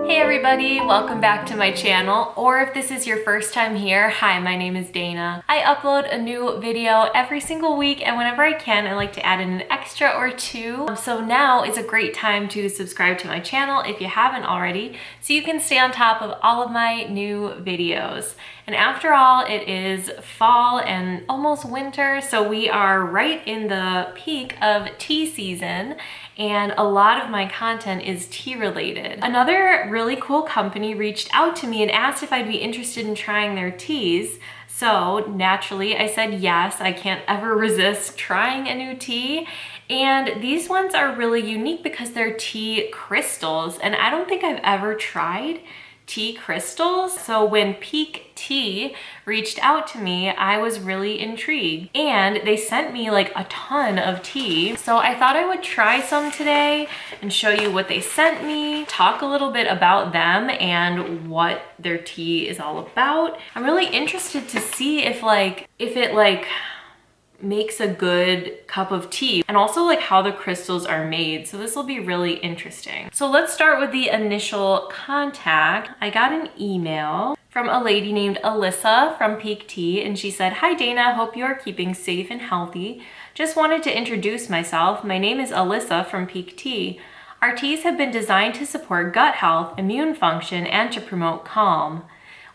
Hey everybody, welcome back to my channel, or if this is your first time here, hi, my name is Dana. I upload a new video every single week, and whenever I can, I like to add in an extra or two. So now is a great time to subscribe to my channel if you haven't already, so you can stay on top of all of my new videos. And after all, it is fall and almost winter, so we are right in the peak of tea season, and a lot of my content is tea related. Another really cool company reached out to me and asked if I'd be interested in trying their teas. So naturally I said yes, I can't ever resist trying a new tea. And these ones are really unique because they're tea crystals, and I don't think I've ever tried tea crystals. So when Pique Tea reached out to me, I was really intrigued, and they sent me like a ton of tea. So I thought I would try some today and show you what they sent me, talk a little bit about them and what their tea is all about. I'm really interested to see if it makes a good cup of tea, and also like how the crystals are made. So this will be really interesting. So let's start with the initial contact. I got an email from a lady named Alyssa from Pique Tea, and she said, "Hi Dana, hope you are keeping safe and healthy. Just wanted to introduce myself. My name is Alyssa from Pique Tea. Our teas have been designed to support gut health, immune function, and to promote calm.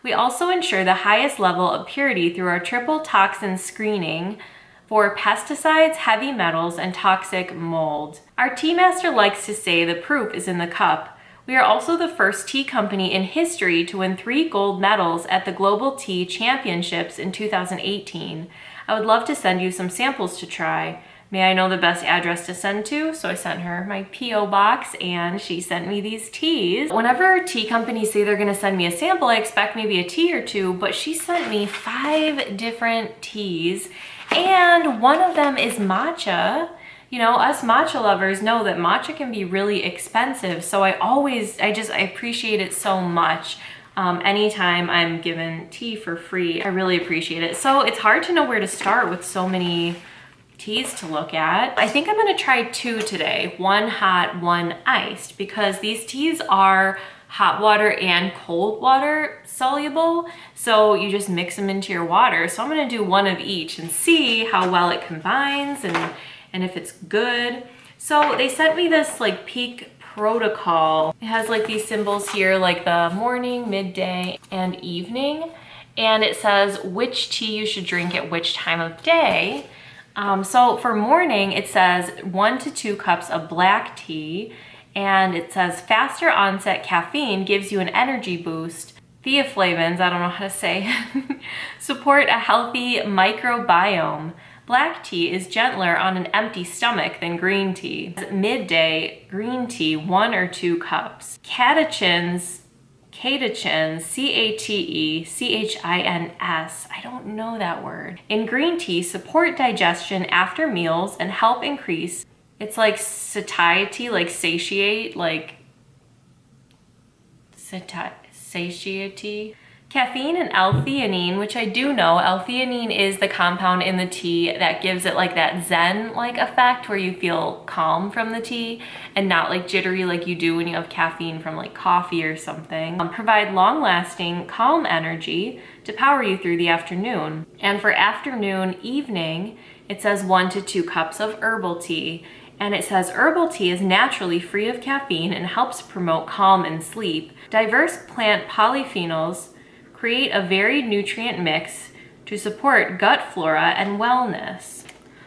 We also ensure the highest level of purity through our triple toxin screening for pesticides, heavy metals, and toxic mold. Our tea master likes to say the proof is in the cup. We are also the first tea company in history to win 3 gold medals at the Global Tea Championships in 2018. I would love to send you some samples to try. May I know the best address to send to?" So I sent her my P.O. box, and she sent me these teas. Whenever tea companies say they're gonna send me a sample, I expect maybe a tea or two, but she sent me 5 different teas, and one of them is matcha. You know, us matcha lovers know that matcha can be really expensive, so I appreciate it so much. Anytime I'm given tea for free, I really appreciate it. So it's hard to know where to start with so many teas to look at. I think I'm gonna try 2 today, one hot, one iced, because these teas are hot water and cold water soluble, so you just mix them into your water. So I'm gonna do one of each and see how well it combines and if it's good. So they sent me this like Pique protocol. It has like these symbols here, like the morning, midday, and evening, and it says which tea you should drink at which time of day. So for morning, it says 1 to 2 cups of black tea, and it says faster onset caffeine gives you an energy boost. Theaflavins, I don't know how to say, support a healthy microbiome. Black tea is gentler on an empty stomach than green tea. Midday, green tea, 1 or 2 cups. Catechins, C-A-T-E-C-H-I-N-S, I don't know that word, in green tea support digestion after meals and help increase, it's like satiety, like satiate, like satiety. Caffeine and L-theanine, which I do know, L-theanine is the compound in the tea that gives it like that zen-like effect where you feel calm from the tea and not like jittery like you do when you have caffeine from like coffee or something. Provide long-lasting, calm energy to power you through the afternoon. And for afternoon, evening, it says 1 to 2 cups of herbal tea. And it says herbal tea is naturally free of caffeine and helps promote calm and sleep. Diverse plant polyphenols create a varied nutrient mix to support gut flora and wellness.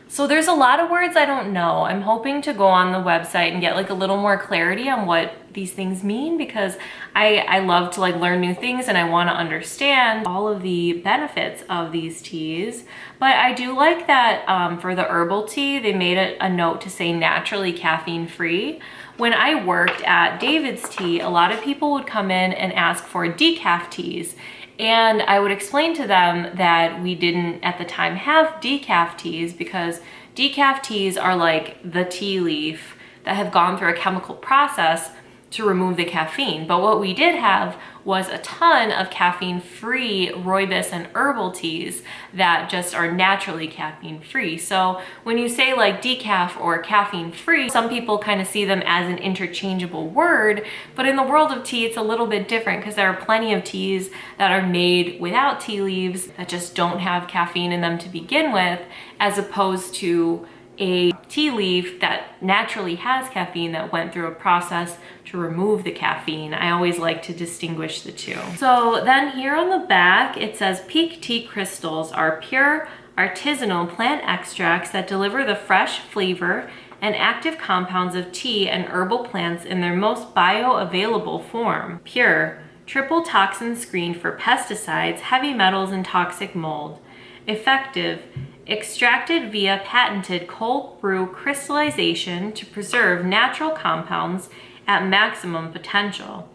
So there's a lot of words I don't know. I'm hoping to go on the website and get like a little more clarity on what these things mean, because I love to like learn new things and I want to understand all of the benefits of these teas. But I do like that for the herbal tea, they made a note to say naturally caffeine free. When I worked at David's Tea, a lot of people would come in and ask for decaf teas. And I would explain to them that we didn't at the time have decaf teas, because decaf teas are like the tea leaf that have gone through a chemical process to remove the caffeine. But what we did have was a ton of caffeine-free rooibos and herbal teas that just are naturally caffeine-free. So when you say like decaf or caffeine-free, some people kind of see them as an interchangeable word, but in the world of tea, it's a little bit different because there are plenty of teas that are made without tea leaves that just don't have caffeine in them to begin with, as opposed to a tea leaf that naturally has caffeine that went through a process to remove the caffeine. I always like to distinguish the two. So then here on the back, it says Pique Tea Crystals are pure artisanal plant extracts that deliver the fresh flavor and active compounds of tea and herbal plants in their most bioavailable form. Pure, triple toxin screened for pesticides, heavy metals, and toxic mold. Effective, extracted via patented cold brew crystallization to preserve natural compounds at maximum potential.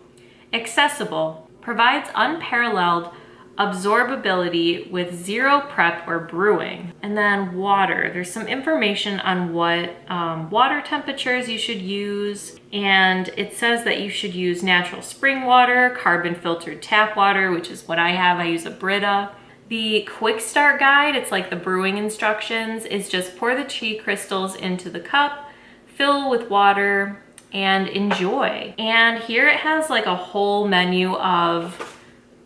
Accessible, provides unparalleled absorbability with zero prep or brewing. And then water, there's some information on what water temperatures you should use, and it says that you should use natural spring water, carbon filtered tap water, which is what I have. I use a Brita. The quick start guide, it's like the brewing instructions, is just pour the tea crystals into the cup, fill with water, and enjoy. And here it has like a whole menu of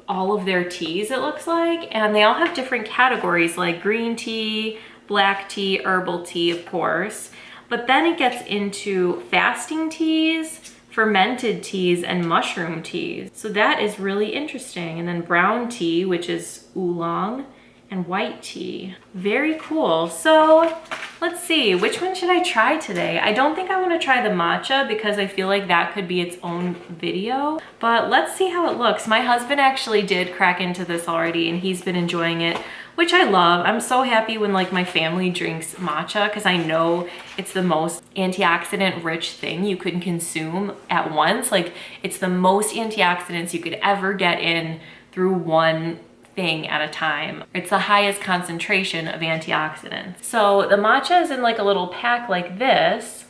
all of their teas, it looks like, and they all have different categories like green tea, black tea, herbal tea, of course. But then it gets into fasting teas, fermented teas, and mushroom teas. So that is really interesting. And then brown tea, which is oolong, and white tea. Very cool. So let's see, which one should I try today? I don't think I want to try the matcha because I feel like that could be its own video, but let's see how it looks. My husband actually did crack into this already and he's been enjoying it, which I love. I'm so happy when like my family drinks matcha because I know it's the most antioxidant rich thing you can consume at once. Like it's the most antioxidants you could ever get in through one thing at a time. It's the highest concentration of antioxidants. So the matcha is in like a little pack like this,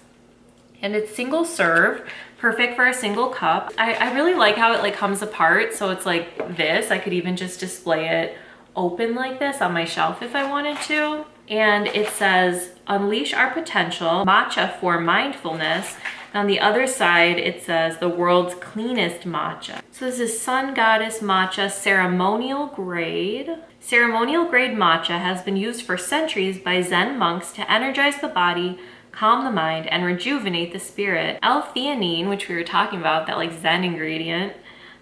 and it's single serve, perfect for a single cup. I really like how it like comes apart. So it's like this, I could even just display it open like this on my shelf if I wanted to. And it says, unleash our potential, matcha for mindfulness. And on the other side, it says the world's cleanest matcha. So this is Sun Goddess Matcha Ceremonial Grade. Ceremonial grade matcha has been used for centuries by Zen monks to energize the body, calm the mind, and rejuvenate the spirit. L-theanine, which we were talking about, that like Zen ingredient,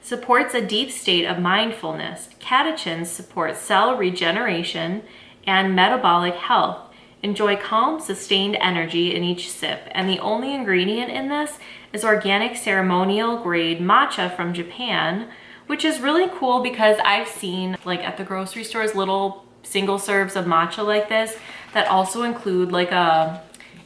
supports a deep state of mindfulness. Catechins support cell regeneration and metabolic health. Enjoy calm, sustained energy in each sip. And the only ingredient in this is organic ceremonial grade matcha from Japan, which is really cool because I've seen like at the grocery stores little single serves of matcha like this that also include like a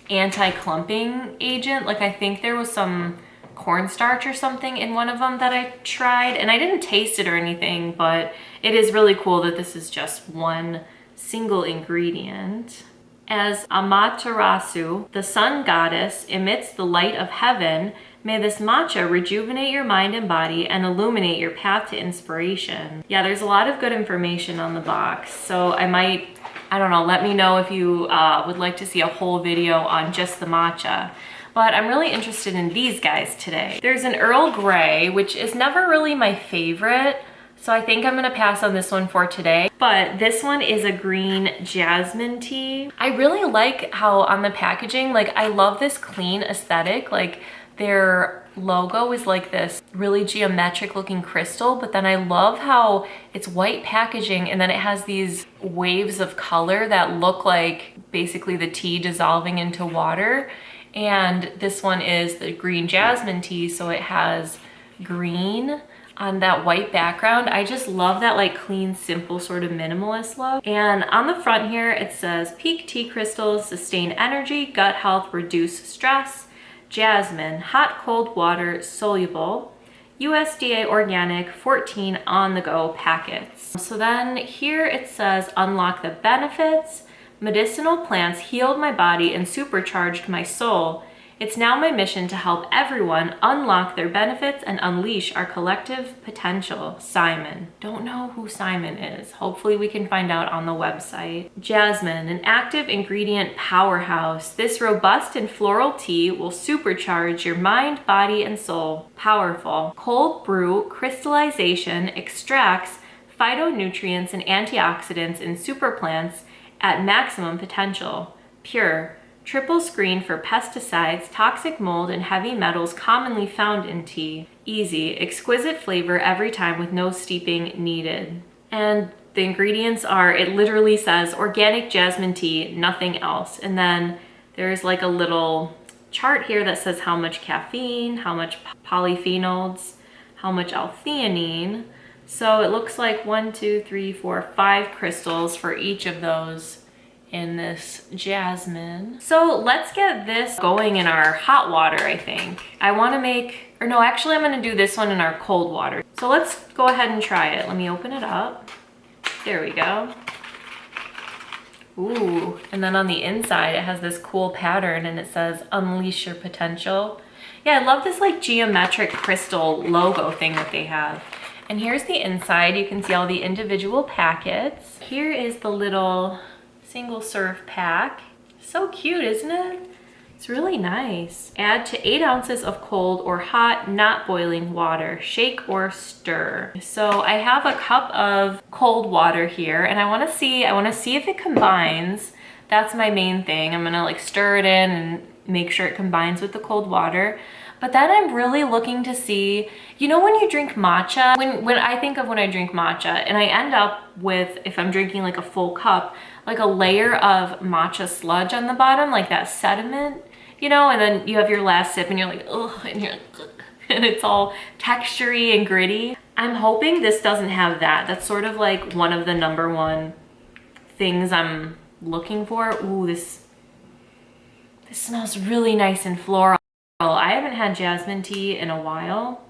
anti-clumping agent. Like I think there was some cornstarch or something in one of them that I tried, and I didn't taste it or anything, but it is really cool that this is just one single ingredient. As Amaterasu, the sun goddess, emits the light of heaven, may this matcha rejuvenate your mind and body and illuminate your path to inspiration. Yeah, there's a lot of good information on the box, so I don't know, let me know if you would like to see a whole video on just the matcha. But I'm really interested in these guys today. There's an Earl Grey, which is never really my favorite, so I think I'm gonna pass on this one for today. But this one is a green jasmine tea. I really like how on the packaging, like I love this clean aesthetic. Like their logo is like this really geometric looking crystal, but then I love how it's white packaging and then it has these waves of color that look like basically the tea dissolving into water. And this one is the green jasmine tea, so it has green on that white background. I just love that like clean, simple sort of minimalist look. And on the front here, it says Pique Tea Crystals, sustain energy, gut health, reduce stress, jasmine, hot cold water, soluble, USDA organic, 14 on the go packets. So then here it says unlock the benefits. Medicinal plants healed my body and supercharged my soul. It's now my mission to help everyone unlock their benefits and unleash our collective potential. Simon. Don't know who Simon is. Hopefully we can find out on the website. Jasmine, an active ingredient powerhouse. This robust and floral tea will supercharge your mind, body, and soul. Powerful. Cold brew crystallization extracts phytonutrients and antioxidants in super plants at maximum potential. Pure. Triple screen for pesticides, toxic mold, and heavy metals commonly found in tea. Easy, exquisite flavor every time with no steeping needed. And the ingredients are, it literally says organic jasmine tea, nothing else. And then there's like a little chart here that says how much caffeine, how much polyphenols, how much L-theanine. So it looks like 1, 2, 3, 4, 5 crystals for each of those in this jasmine. So let's get this going in our hot water, I think. I want to make, or no, actually I'm going to do this one in our cold water. So let's go ahead and try it. Let me open it up. There we go. Ooh, and then on the inside it has this cool pattern and it says unleash your potential. Yeah, I love this like geometric crystal logo thing that they have. And here's the inside. You can see all the individual packets. Here is the little single serve pack. So cute, isn't it? It's really nice. Add to 8 ounces of cold or hot, not boiling water. Shake or stir. So I have a cup of cold water here and I want to see if it combines. That's my main thing. I'm gonna like stir it in and make sure it combines with the cold water. But then I'm really looking to see, you know, when you drink matcha, when I think of when I drink matcha and I end up with, if I'm drinking like a full cup, like a layer of matcha sludge on the bottom, like that sediment, you know, and then you have your last sip and you're like, ugh, and you're like, ugh, and it's all textury and gritty. I'm hoping this doesn't have that. That's sort of like one of the #1 things I'm looking for. Ooh, this smells really nice and floral. I haven't had jasmine tea in a while.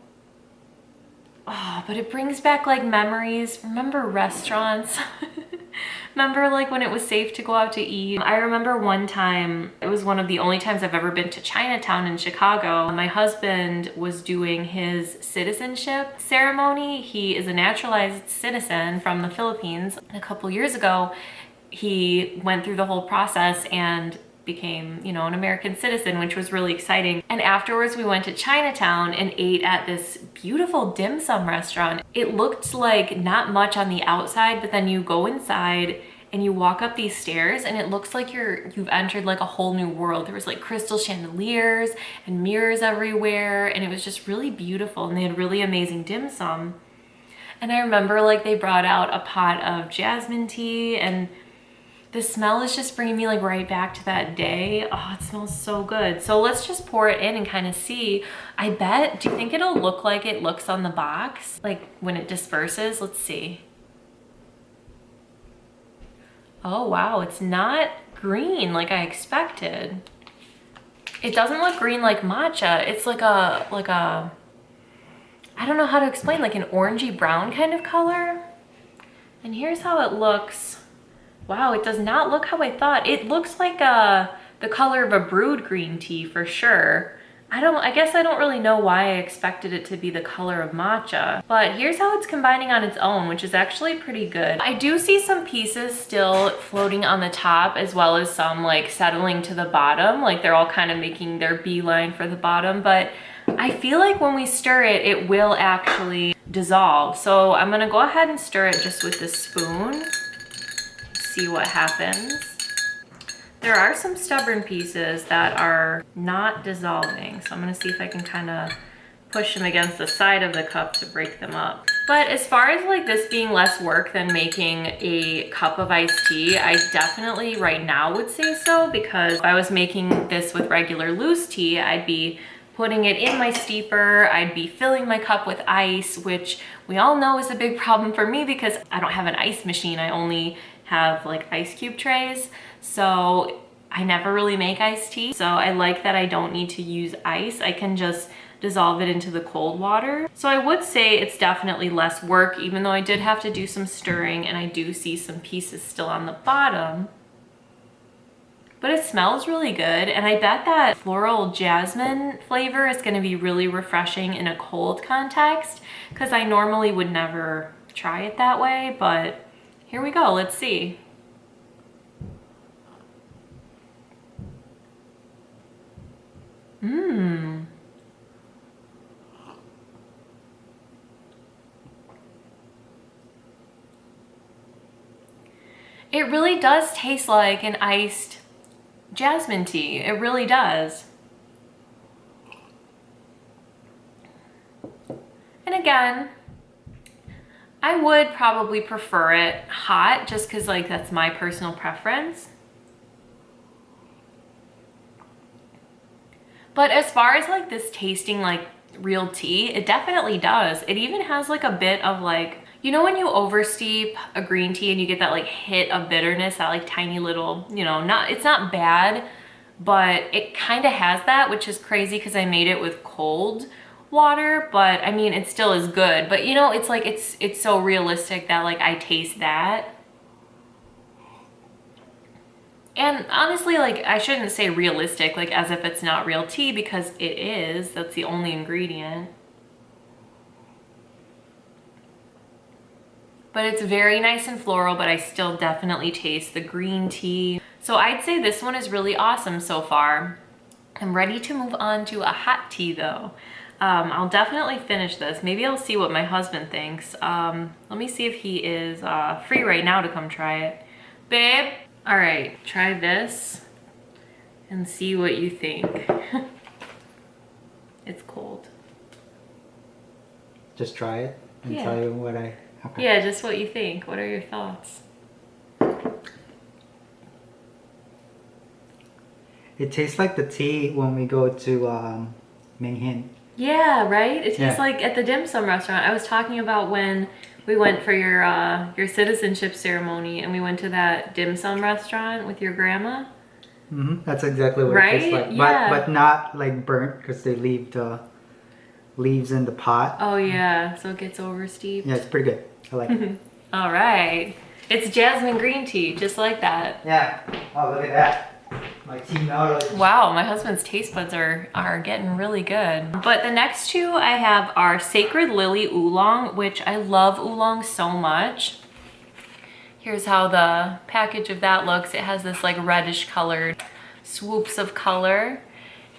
Oh, but it brings back like memories. Remember restaurants? Remember like when it was safe to go out to eat? I remember one time, it was one of the only times I've ever been to Chinatown in Chicago. My husband was doing his citizenship ceremony. He is a naturalized citizen from the Philippines. A couple years ago, he went through the whole process and became, you know, an American citizen, which was really exciting. And afterwards we went to Chinatown and ate at this beautiful dim sum restaurant. It looked like not much on the outside, but then you go inside and you walk up these stairs and it looks like you've entered like a whole new world. There was like crystal chandeliers and mirrors everywhere and it was just really beautiful and they had really amazing dim sum. And I remember like they brought out a pot of jasmine tea and the smell is just bringing me like right back to that day. Oh, it smells so good. So let's just pour it in and kind of see. I bet, do you think it'll look like it looks on the box? Like when it disperses? Let's see. Oh wow, it's not green like I expected. It doesn't look green like matcha. It's like a, I don't know how to explain, like an orangey brown kind of color. And here's how it looks. Wow, it does not look how I thought. It looks like the color of a brewed green tea for sure. I guess I don't really know why I expected it to be the color of matcha, but here's how it's combining on its own, which is actually pretty good. I do see some pieces still floating on the top as well as some like settling to the bottom, like they're all kind of making their beeline for the bottom, but I feel like when we stir it, it will actually dissolve. So I'm gonna go ahead and stir it just with this spoon. See what happens. There are some stubborn pieces that are not dissolving, so I'm gonna see if I can kind of push them against the side of the cup to break them up. But as far as like this being less work than making a cup of iced tea, I definitely right now would say so, because if I was making this with regular loose tea, I'd be putting it in my steeper, I'd be filling my cup with ice, which we all know is a big problem for me because I don't have an ice machine. I only have like ice cube trays, so I never really make iced tea. So I like that I don't need to use ice. I can just dissolve it into the cold water. So I would say it's definitely less work, even though I did have to do some stirring and I do see some pieces still on the bottom. but it smells really good. And I bet that floral jasmine flavor is gonna be really refreshing in a cold context, because I normally would never try it that way, but here we go, let's see. Mmm. It really does taste like an iced jasmine tea. It really does. And again, I would probably prefer it hot just because like that's my personal preference. But as far as like this tasting like real tea, it definitely does. It even has like a bit of like, you know when you oversteep a green tea and you get that like hit of bitterness, that like tiny little, you know, it's not bad, but it kind of has that, which is crazy because I made it with cold water, but I mean, it still is good. But you know, it's like, it's so realistic that like I taste that. And honestly, like I shouldn't say realistic, like as if it's not real tea, because it is, that's the only ingredient. But it's very nice and floral, but I still definitely taste the green tea. So I'd say this one is really awesome so far. I'm ready to move on to a hot tea though. I'll definitely finish this. Maybe I'll see what my husband thinks. Let me see if he is free right now to come try it. Babe, all right, try this and see what you think. It's cold. Just try it and tell you what I... Okay. Yeah, just what you think. What are your thoughts? It tastes like the tea when we go to Minghin. Yeah, right? It tastes like at the dim sum restaurant. I was talking about when we went for your citizenship ceremony and we went to that dim sum restaurant with your grandma. Mm-hmm. That's exactly what it tastes like. Yeah. But not like burnt because they leave the leaves in the pot. Oh yeah, so it gets oversteeped. Yeah, it's pretty good. I like it. All right. It's jasmine green tea, just like that. Yeah. Oh, look at that. My tea knowledge. Wow, my husband's taste buds are getting really good. But the next two I have are Sacred Lily Oolong, which I love oolong so much. Here's how the package of that looks. It has this like reddish colored swoops of color.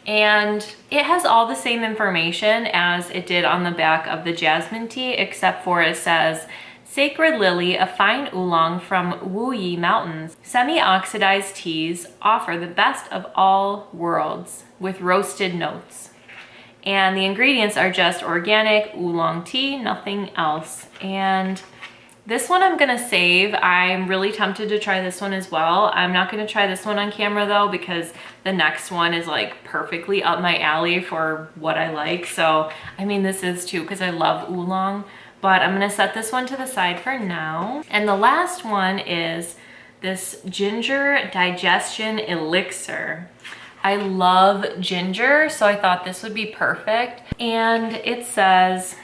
And it has all the same information as it did on the back of the jasmine tea, except for it says, Sacred Lily, a fine oolong from Wuyi Mountains. Semi-oxidized teas offer the best of all worlds with roasted notes. And the ingredients are just organic oolong tea, nothing else. And this one I'm gonna save. I'm really tempted to try this one as well. I'm not gonna try this one on camera though, because the next one is like perfectly up my alley for what I like. So, I mean, this is too, because I love oolong, but I'm gonna set this one to the side for now. And the last one is this Ginger Digestion Elixir. I love ginger, so I thought this would be perfect. And it says,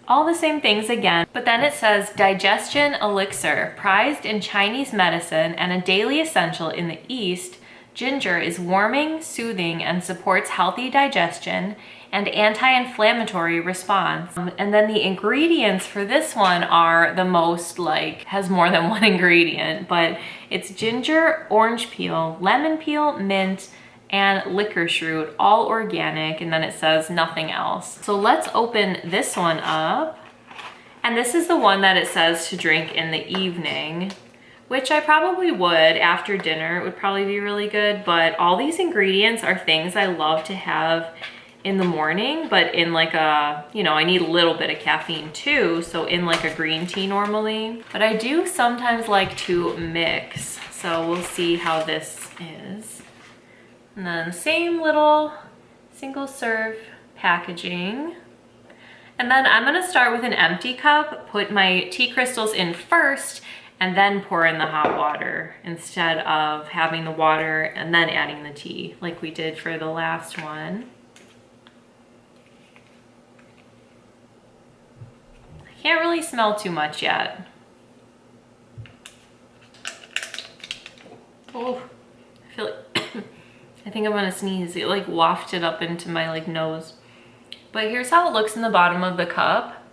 all the same things again, but then it says Digestion Elixir, prized in Chinese medicine and a daily essential in the East. Ginger is warming, soothing, and supports healthy digestion and anti-inflammatory response. And then the ingredients for this one are the most like, has more than one ingredient, but it's ginger, orange peel, lemon peel, mint, and licorice root, all organic, and then it says nothing else. So let's open this one up. And this is the one that it says to drink in the evening, which I probably would after dinner. It would probably be really good, but all these ingredients are things I love to have in the morning, but in like a, you know, I need a little bit of caffeine too, so in like a green tea normally. But I do sometimes like to mix, so we'll see how this is. And then same little single serve packaging. And then I'm gonna start with an empty cup, put my tea crystals in first, and then pour in the hot water instead of having the water and then adding the tea like we did for the last one. I can't really smell too much yet. Oh. I feel like I think I'm gonna sneeze. It like wafted up into my like nose. But here's how it looks in the bottom of the cup.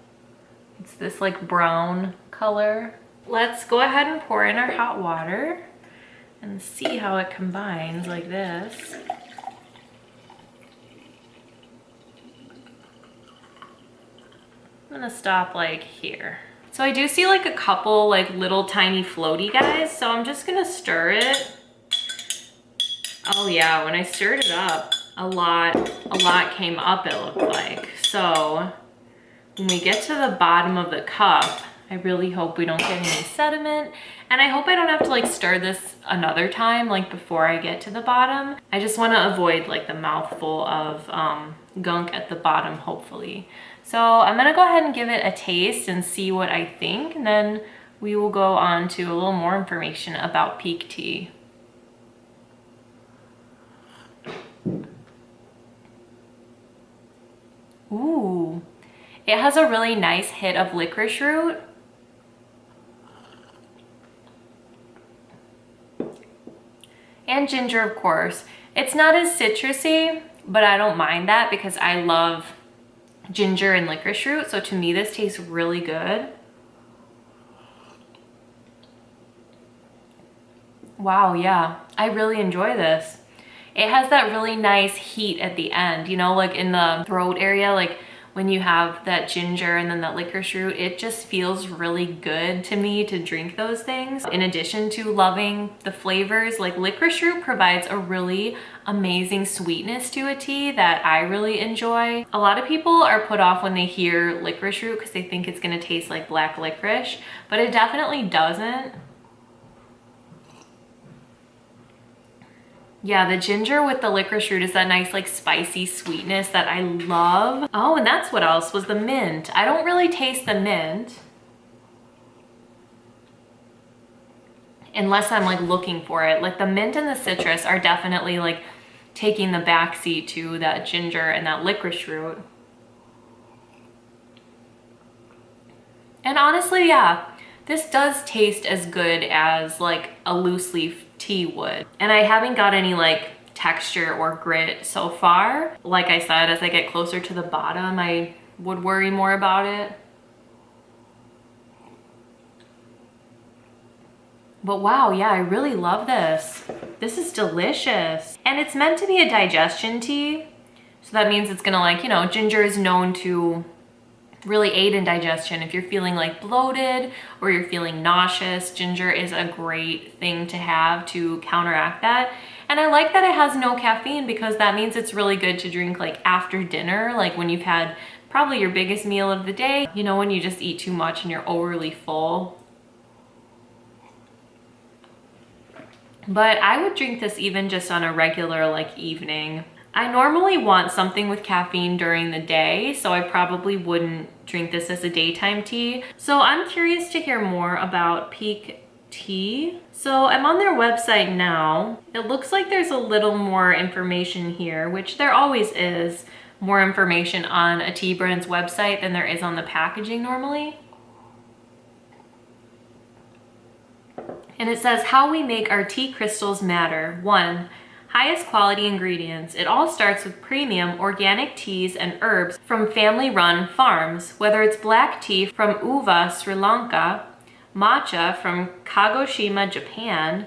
It's this like brown color. Let's go ahead and pour in our hot water and see how it combines like this. I'm gonna stop like here. So I do see like a couple like little tiny floaty guys, so I'm just gonna stir it. Oh yeah, when I stirred it up, a lot came up, it looked like. So when we get to the bottom of the cup, I really hope we don't get any sediment. And I hope I don't have to like stir this another time, like before I get to the bottom. I just wanna avoid like the mouthful of gunk at the bottom, hopefully. So I'm gonna go ahead and give it a taste and see what I think. And then we will go on to a little more information about Pique Tea. Ooh, it has a really nice hit of licorice root. And ginger, of course. It's not as citrusy, but I don't mind that because I love ginger and licorice root. So to me, this tastes really good. Wow, yeah, I really enjoy this. It has that really nice heat at the end, you know, like in the throat area, like when you have that ginger and then that licorice root, it just feels really good to me to drink those things. In addition to loving the flavors, like licorice root provides a really amazing sweetness to a tea that I really enjoy. A lot of people are put off when they hear licorice root because they think it's gonna taste like black licorice, but it definitely doesn't. Yeah, the ginger with the licorice root is that nice like spicy sweetness that I love. Oh, and that's what else was the mint. I don't really taste the mint unless I'm like looking for it. Like the mint and the citrus are definitely like taking the backseat to that ginger and that licorice root. And honestly, yeah, this does taste as good as like a loose leaf tea would. And I haven't got any like texture or grit so far. Like I said, as I get closer to the bottom, I would worry more about it. But wow, yeah, I really love this. This is delicious. And it's meant to be a digestion tea. So that means it's gonna like, you know, ginger is known to really aid in digestion. If you're feeling like bloated or you're feeling nauseous, ginger is a great thing to have to counteract that. And I like that it has no caffeine because that means it's really good to drink like after dinner, like when you've had probably your biggest meal of the day, you know, when you just eat too much and you're overly full. But I would drink this even just on a regular like evening. I normally want something with caffeine during the day, so I probably wouldn't drink this as a daytime tea. So I'm curious to hear more about Pique Tea. So I'm on their website now. It looks like there's a little more information here, which there always is more information on a tea brand's website than there is on the packaging normally. And it says how we make our tea crystals matter. 1. Highest quality ingredients. It all starts with premium organic teas and herbs from family-run farms. Whether it's black tea from Uva, Sri Lanka, matcha from Kagoshima, Japan,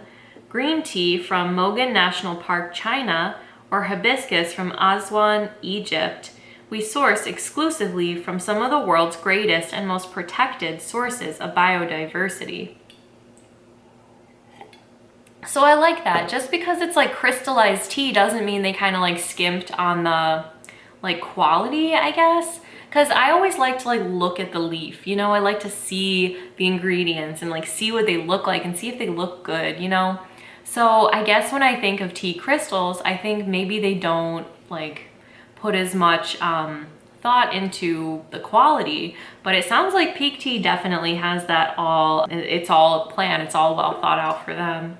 green tea from Mogan National Park, China, or hibiscus from Aswan, Egypt, we source exclusively from some of the world's greatest and most protected sources of biodiversity. So I like that. Just because it's like crystallized tea doesn't mean they kind of like skimped on the like quality, I guess. Because I always like to like look at the leaf, you know, I like to see the ingredients and like see what they look like and see if they look good, you know. So I guess when I think of tea crystals, I think maybe they don't like put as much thought into the quality, but it sounds like Pique Tea definitely has that all, it's all planned, it's all well thought out for them.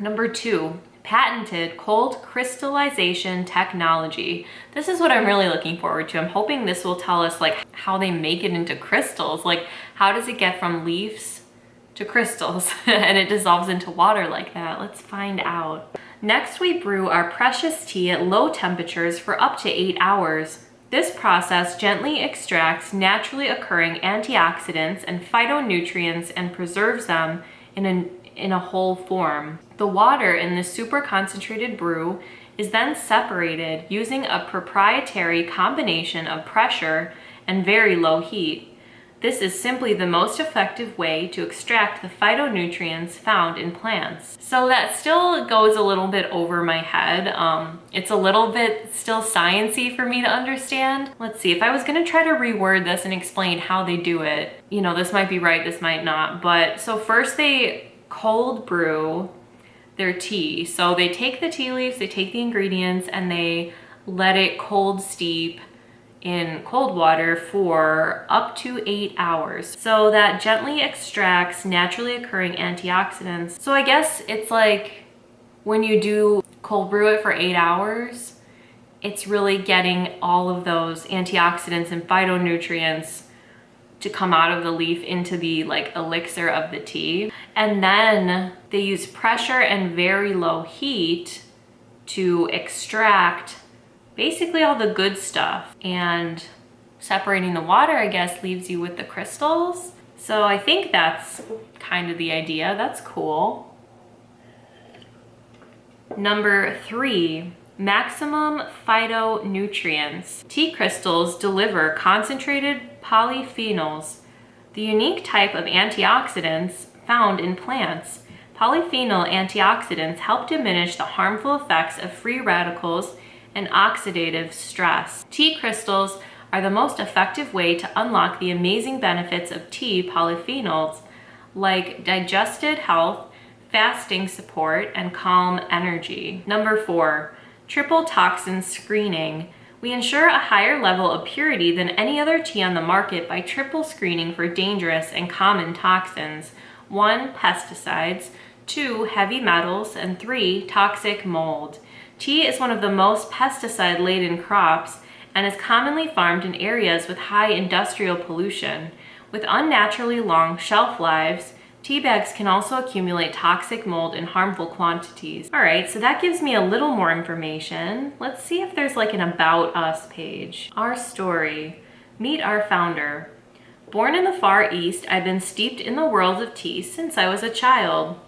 Number 2, patented cold crystallization technology. This is what I'm really looking forward to. I'm hoping this will tell us like how they make it into crystals. Like how does it get from leaves to crystals and it dissolves into water like that? Let's find out. Next, we brew our precious tea at low temperatures for up to 8 hours. This process gently extracts naturally occurring antioxidants and phytonutrients and preserves them in a whole form. The water in this super concentrated brew is then separated using a proprietary combination of pressure and very low heat. This is simply the most effective way to extract the phytonutrients found in plants. So that still goes a little bit over my head. It's a little bit still sciencey for me to understand. Let's see, if I was gonna try to reword this and explain how they do it, you know, this might be right, this might not, but so first they cold brew their tea. So they take the tea leaves, they take the ingredients, and they let it cold steep in cold water for up to 8 hours. So that gently extracts naturally occurring antioxidants. So I guess it's like when you do cold brew it for 8 hours, it's really getting all of those antioxidants and phytonutrients to come out of the leaf into the like elixir of the tea. And then they use pressure and very low heat to extract basically all the good stuff, and separating the water, I guess, leaves you with the crystals. So I think that's kind of the idea. That's cool. Number 3, maximum phytonutrients. Tea crystals deliver concentrated polyphenols, the unique type of antioxidants found in plants. Polyphenol antioxidants help diminish the harmful effects of free radicals and oxidative stress. Tea crystals are the most effective way to unlock the amazing benefits of tea polyphenols, like digestive health, fasting support, and calm energy. Number 4, triple toxin screening. We ensure a higher level of purity than any other tea on the market by triple screening for dangerous and common toxins. 1, pesticides, 2, heavy metals, and 3, toxic mold. Tea is one of the most pesticide-laden crops and is commonly farmed in areas with high industrial pollution. With unnaturally long shelf lives, tea bags can also accumulate toxic mold in harmful quantities. All right, so that gives me a little more information. Let's see if there's like an About Us page. Our story. Meet our founder. Born in the Far East, I've been steeped in the world of tea since I was a child.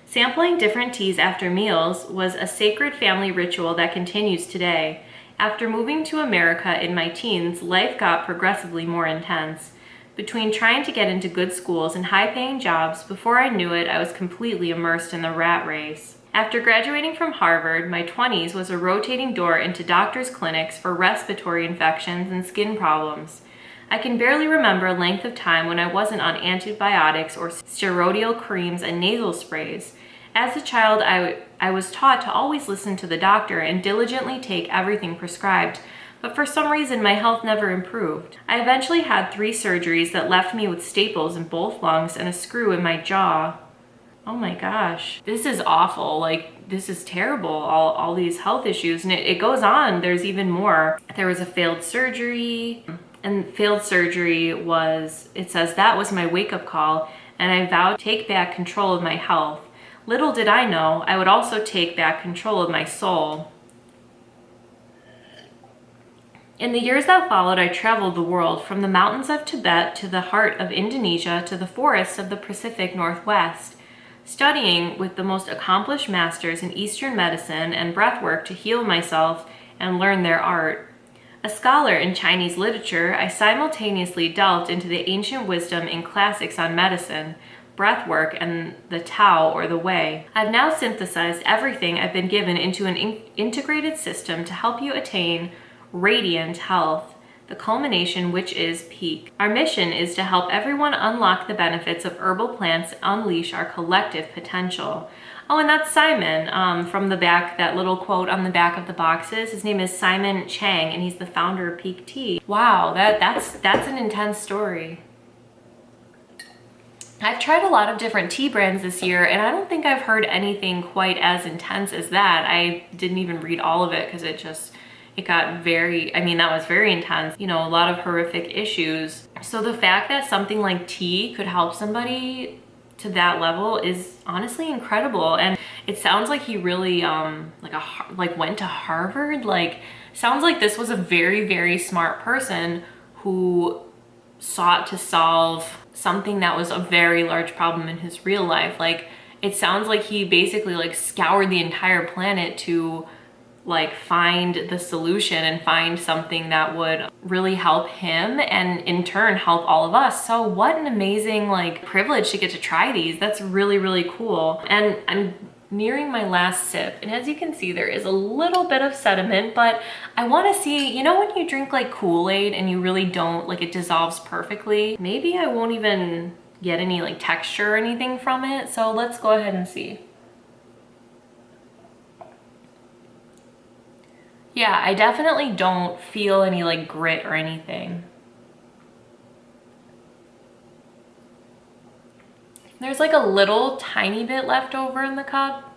Sampling different teas after meals was a sacred family ritual that continues today. After moving to America in my teens, life got progressively more intense. Between trying to get into good schools and high-paying jobs, before I knew it, I was completely immersed in the rat race. After graduating from Harvard, my 20s was a rotating door into doctors' clinics for respiratory infections and skin problems. I can barely remember a length of time when I wasn't on antibiotics or steroidal creams and nasal sprays. As a child, I was taught to always listen to the doctor and diligently take everything prescribed, but for some reason my health never improved. I eventually had 3 surgeries that left me with staples in both lungs and a screw in my jaw. Oh my gosh, this is awful. Like, this is terrible, all these health issues, and it goes on. There's even more. There was a failed surgery. And failed surgery was, it says, that was my wake-up call, and I vowed to take back control of my health. Little did I know, I would also take back control of my soul. In the years that followed, I traveled the world, from the mountains of Tibet to the heart of Indonesia to the forests of the Pacific Northwest, studying with the most accomplished masters in Eastern medicine and breathwork to heal myself and learn their art. A scholar in Chinese literature, I simultaneously delved into the ancient wisdom in classics on medicine, breathwork, and the Tao, or the Way. I've now synthesized everything I've been given into an integrated system to help you attain radiant health, the culmination which is Pique. Our mission is to help everyone unlock the benefits of herbal plants and unleash our collective potential. Oh, and that's Simon from the back, that little quote on the back of the boxes. His name is Simon Chang, and he's the founder of Pique Tea. Wow, that's an intense story. I've tried a lot of different tea brands this year, and I don't think I've heard anything quite as intense as that. I didn't even read all of it because it got very, that was very intense. You know, a lot of horrific issues. So the fact that something like tea could help somebody to that level is honestly incredible. And it sounds like he really went to Harvard. Like, sounds like this was a very, very smart person who sought to solve something that was a very large problem in his real life. Like, it sounds like he basically like scoured the entire planet to like find the solution and find something that would really help him and in turn help all of us. So what an amazing like privilege to get to try these. That's really, really cool. And I'm nearing my last sip, and as you can see, there is a little bit of sediment, but I want to see, you know, when you drink like Kool-Aid and you really don't, like, it dissolves perfectly, maybe I won't even get any like texture or anything from it. So let's go ahead and see. Yeah, I definitely don't feel any like grit or anything. There's like a little tiny bit left over in the cup,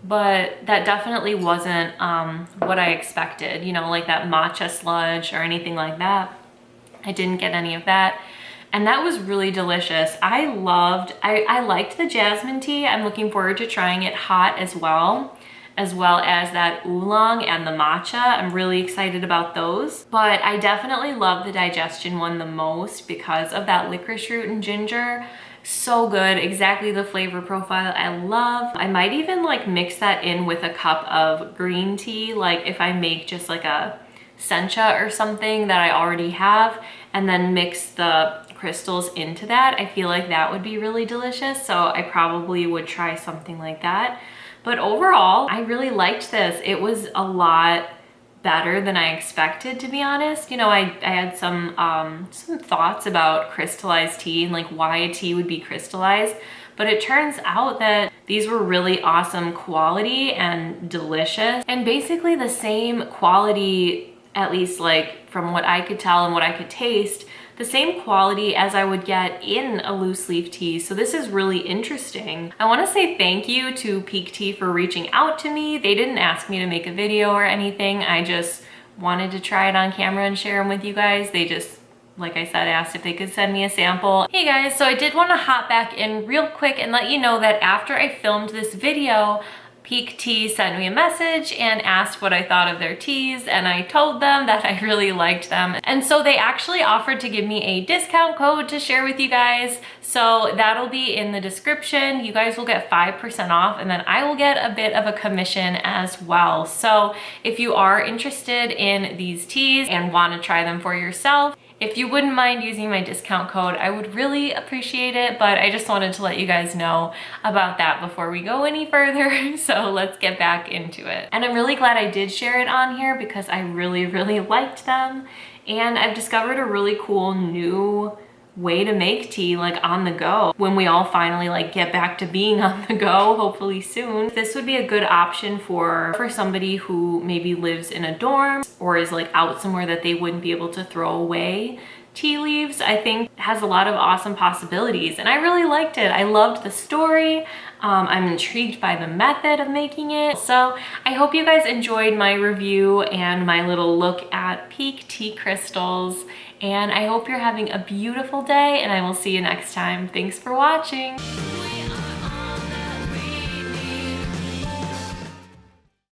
but that definitely wasn't what I expected, you know, like that matcha sludge or anything like that. I didn't get any of that. And that was really delicious. I liked the jasmine tea. I'm looking forward to trying it hot as well as that oolong and the matcha. I'm really excited about those. But I definitely love the digestion one the most because of that licorice root and ginger. So good, exactly the flavor profile I love. I might even like mix that in with a cup of green tea, like if I make just like a sencha or something that I already have, and then mix the crystals into that. I feel like that would be really delicious, so I probably would try something like that. But overall, I really liked this. It was a lot better than I expected, to be honest. You know, I had some thoughts about crystallized tea and like why a tea would be crystallized, but it turns out that these were really awesome quality and delicious, and basically the same quality, at least like from what I could tell and what I could taste, the same quality as I would get in a loose leaf tea. So this is really interesting. I want to say thank you to Pique Tea for reaching out to me. They didn't ask me to make a video or anything. I just wanted to try it on camera and share them with you guys. They just, like I said, asked if they could send me a sample. Hey guys, so I did want to hop back in real quick and let you know that after I filmed this video, Pique Tea sent me a message and asked what I thought of their teas, and I told them that I really liked them. And so they actually offered to give me a discount code to share with you guys. So that'll be in the description. You guys will get 5% off, and then I will get a bit of a commission as well. So if you are interested in these teas and want to try them for yourself, if you wouldn't mind using my discount code, I would really appreciate it, but I just wanted to let you guys know about that before we go any further. So let's get back into it. And I'm really glad I did share it on here because I really, really liked them. And I've discovered a really cool new way to make tea like on the go when we all finally like get back to being on the go, hopefully soon. This would be a good option for somebody who maybe lives in a dorm or is like out somewhere that they wouldn't be able to throw away tea leaves. I think it has a lot of awesome possibilities, and I really liked it. I loved the story. I'm intrigued by the method of making it. So I hope you guys enjoyed my review and my little look at Pique Tea Crystals. And I hope you're having a beautiful day, and I will see you next time. Thanks for watching.